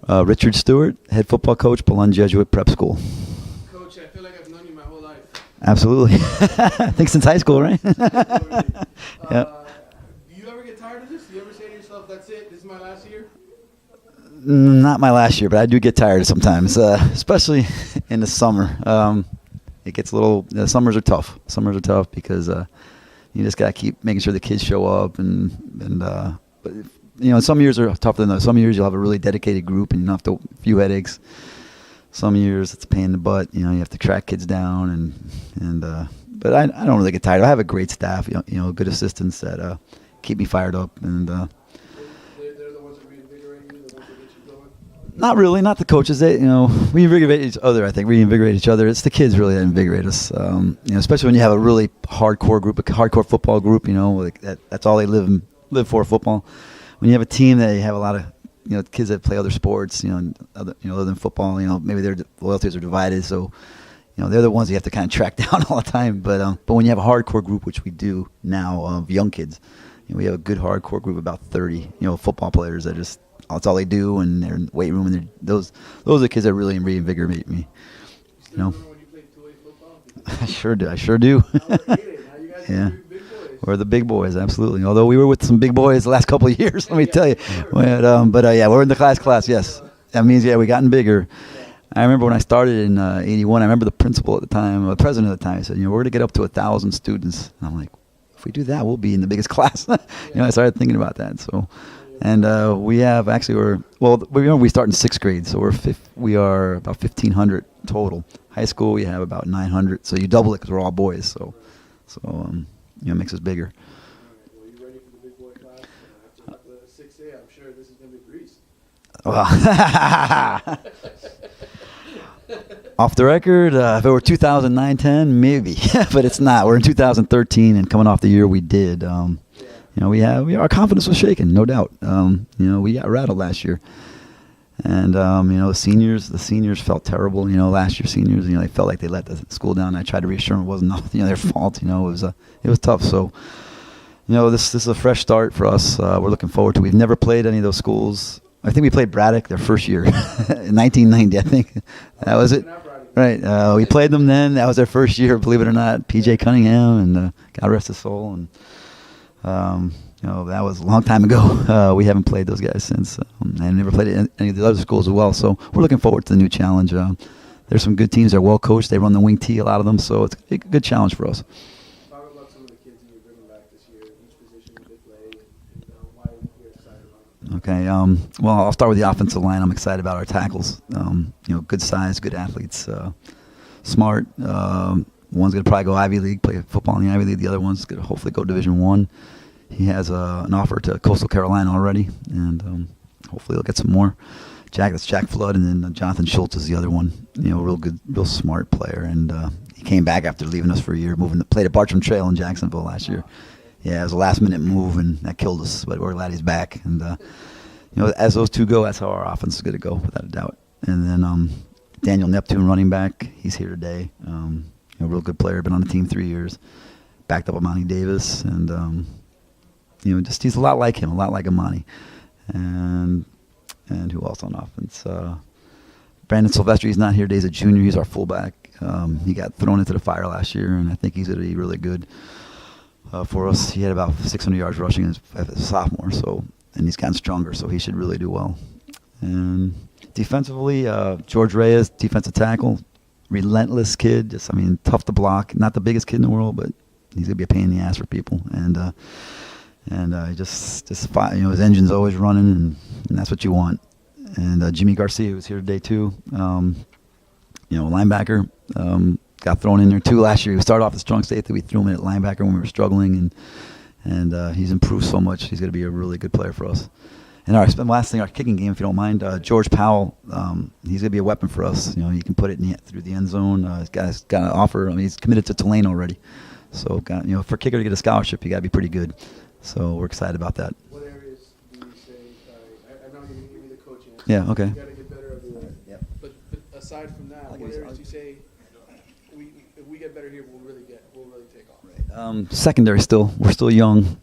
Richard Stuart, head football coach, Belen Jesuit Prep School. Coach, I feel like I've known you my whole life. Absolutely. I think since high school, right? Yeah. Do you ever get tired of this? Do you ever say to yourself, that's it, this is my last year? Not my last year, but I do get tired sometimes, especially in the summer. It gets a little. Summers are tough. Summers are tough because you just gotta keep making sure the kids show up, but some years are tougher than those. Some years you'll have a really dedicated group and you don't have to a few headaches. Some years it's a pain in the butt. You have to track kids down but I don't really get tired. I have a great staff. Good assistants that keep me fired up and. They're the ones that reinvigorate you, the ones that get you going? Not really, not the coaches. We invigorate each other. I think we invigorate each other. It's the kids really that invigorate us. Especially when you have a really hardcore group, a hardcore football group. That's all they live for, football. When you have a team that you have a lot of kids that play other sports, other than football. Maybe their loyalties are divided. So they're the ones you have to kind of track down all the time. But when you have a hardcore group, which we do now of young kids, we have a good hardcore group, about 30 football players that just. That's all they do, and they're in the weight room, and those are the kids that really reinvigorate me. Remember when you played 2A football? I sure do. Yeah, we're the big boys, absolutely. Although we were with some big boys the last couple of years, let me tell you. But yeah, we're in the class. Yes, that means we gotten bigger. I remember when I started in '81. I remember the principal at the time, the president at the time, said, "We're going to get up to 1,000 students." And I'm like, "If we do that, we'll be in the biggest class." I started thinking about that. So. And we have we start in 6th grade, so we are about 1,500 total. High school we have about 900, so you double it because we're all boys. So it makes us bigger. Well, you ready for the big boy class? After the 6A, I'm sure this is gonna be a breeze. Off the record, if it were 2009-10, maybe, but it's not. We're in 2013, and coming off the year we did. Our confidence was shaken, no doubt. We got rattled last year, and the seniors felt terrible. Last year seniors, they felt like they let the school down. I tried to reassure them it wasn't their fault. It was tough. So, this is a fresh start for us. We're looking forward to. We've never played any of those schools. I think we played Braddock their first year in 1990. I think that was it. Right. We played them then. That was their first year, believe it or not. P.J. Cunningham and God rest his soul and. That was a long time ago. We haven't played those guys since. And never played any of the other schools as well. So we're looking forward to the new challenge. There's some good teams. They're well coached. They run the wing tee, a lot of them. So it's a good challenge for us. Talk about some of the kids that you're bringing back this year, each position that they play, and why you're excited about them. Okay. Well, I'll start with the offensive line. I'm excited about our tackles. Good size, good athletes, smart. One's going to probably go Ivy League, play football in the Ivy League. The other one's going to hopefully go Division I. He has an offer to Coastal Carolina already, and hopefully he'll get some more. That's Jack Flood, and then Jonathan Schultz is the other one. Real good, real smart player. And he came back after leaving us for a year, played at Bartram Trail in Jacksonville last year. Yeah, it was a last-minute move, and that killed us, but we're glad he's back. And, as those two go, that's how our offense is going to go, without a doubt. And then Daniel Neptune, running back, he's here today. Real good player, been on the team 3 years, backed up Amani Davis, and he's a lot like him, a lot like Amani, and who else on offense? Brandon Silvestri, he's not here today. He's a junior. He's our fullback. He got thrown into the fire last year, and I think he's going to be really good for us. He had about 600 yards rushing as a sophomore, and he's gotten stronger, so he should really do well. And defensively, George Reyes, defensive tackle. Relentless kid, tough to block. Not the biggest kid in the world, but he's gonna be a pain in the ass for people. And his engine's always running, and that's what you want. And Jimmy Garcia was here today too. Linebacker, got thrown in there too last year. He started off as strong safety. We threw him in at linebacker when we were struggling, and he's improved so much. He's gonna be a really good player for us. And last thing, our kicking game, if you don't mind, George Powell, he's going to be a weapon for us. He can put it through the end zone. He's got an offer. he's committed to Tulane already. So, for a kicker to get a scholarship, you got to be pretty good. So we're excited about that. What areas do you say, I know you're going to give me the coaching. Yeah, okay. You got to get better everywhere. Yeah. But aside from that, what areas do you say, if we get better here, we'll really take off? Right. Secondary still. We're still young.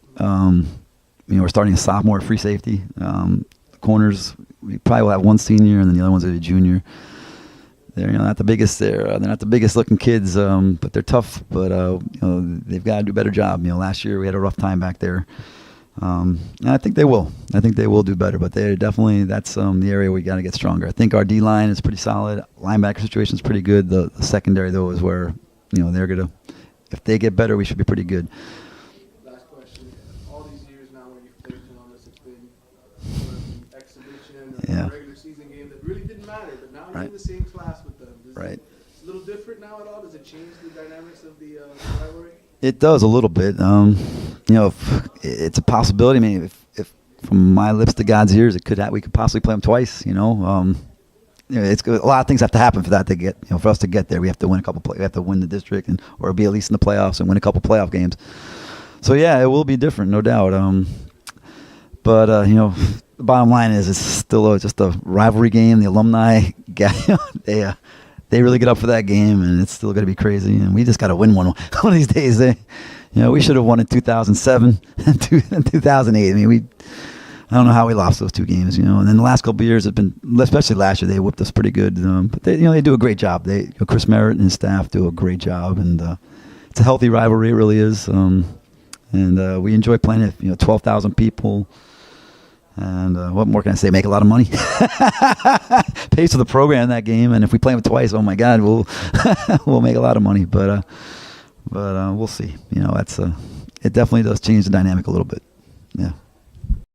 We're starting a sophomore at free safety. Corners, we probably will have one senior, and then the other one's a junior. They're not the biggest. They're not the biggest looking kids, but they're tough. But they've got to do a better job. Last year we had a rough time back there. And I think they will. I think they will do better. But they definitely, that's the area we got to get stronger. I think our D line is pretty solid. Linebacker situation is pretty good. The secondary though is where they're gonna. If they get better, we should be pretty good. Last question. All these years now when you've played Columbus, it's been an exhibition or a regular season game that really didn't matter. But now you're in the same class with them. It's a little different now at all? Does it change the dynamics of the rivalry? It does a little bit. If it's a possibility. I mean, if from my lips to God's ears, we could possibly play them twice. It's a lot of things have to happen for that to get. For us to get there, we have to win a couple. We have to win the district or be at least in the playoffs and win a couple playoff games. So yeah, it will be different, no doubt. But the bottom line is it's still just a rivalry game. The alumni, they really get up for that game, and it's still going to be crazy. And we just got to win one of these days. We should have won in 2007 and 2008. I mean, I don't know how we lost those two games. And then the last couple of years have been, especially last year, they whipped us pretty good. But they do a great job. Chris Merritt and his staff do a great job, and it's a healthy rivalry. It really is. And we enjoy playing it. 12,000 people. And what more can I say? Make a lot of money. Pays for the program in that game, and if we play them twice, oh my God, we'll make a lot of money. But we'll see. It definitely does change the dynamic a little bit. Yeah.